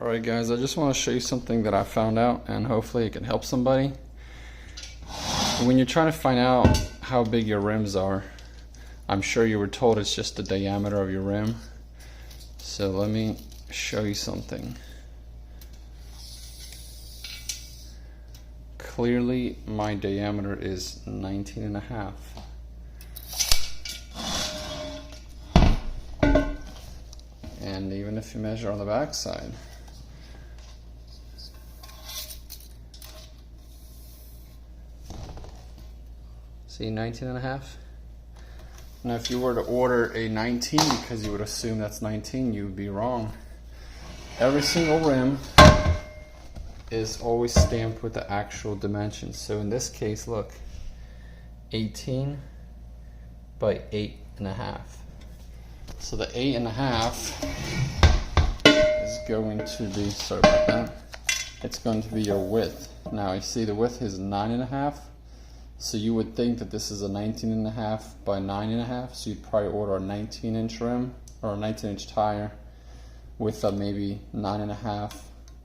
Alright guys, I just want to show you something that I found out and hopefully it can help somebody. When you're trying to find out how big your rims are, I'm sure you were told it's just the diameter of your rim. So let me show you something. Clearly my diameter is 19.5. And even if you measure on the back side, see, 19.5. Now if you were to order a 19 because you would assume that's 19, you would be wrong. Every single rim is always stamped with the actual dimensions. So in this case, look, 18 by 8.5. So the 8.5 is going to be, sorry about that, it's going to be your width. Now you see the width is 9.5. So you would think that this is a 19.5 by 9.5. So you'd probably order a 19-inch rim or a 19-inch tire with a maybe 9.5.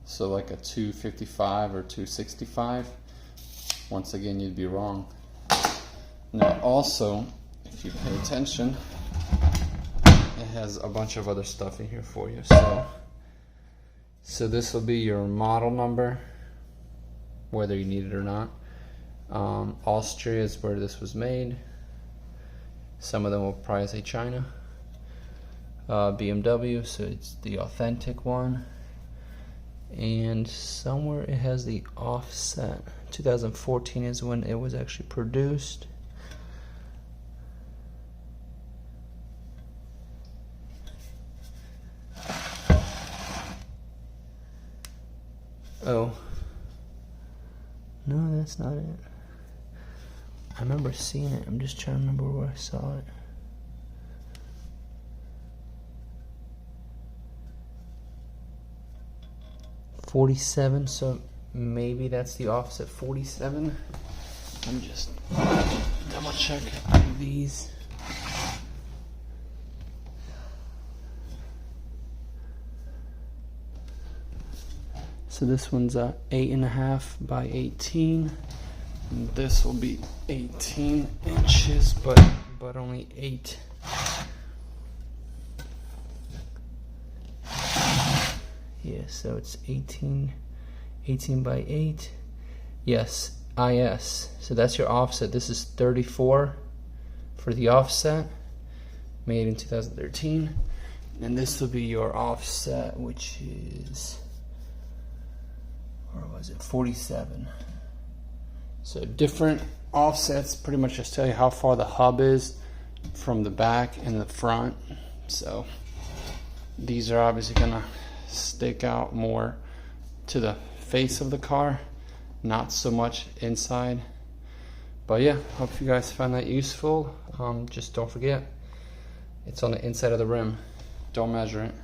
So like a 255 or 265. Once again, you'd be wrong. Now also, if you pay attention, it has a bunch of other stuff in here for you. So this will be your model number, whether you need it or not. Austria is where this was made. Some of them will probably say China. BMW, so it's the authentic one. And somewhere it has the offset. 2014 is when it was actually produced. Oh. No, that's not it. I remember seeing it. I'm just trying to remember where I saw it. $47, so maybe that's the offset 47. I'm just double check these. So this one's 8.5 by 18. And this will be 18 inches, but only 8. Yeah, so it's 18 by 8. Yes, IS. So that's your offset. This is 34 for the offset, made in 2013. And this will be your offset, which is, or was it 47? So different offsets pretty much just tell you how far the hub is from the back and the front. So these are obviously gonna stick out more to the face of the car, not so much inside. But yeah, hope you guys found that useful. Just don't forget, it's on the inside of the rim. Don't measure it.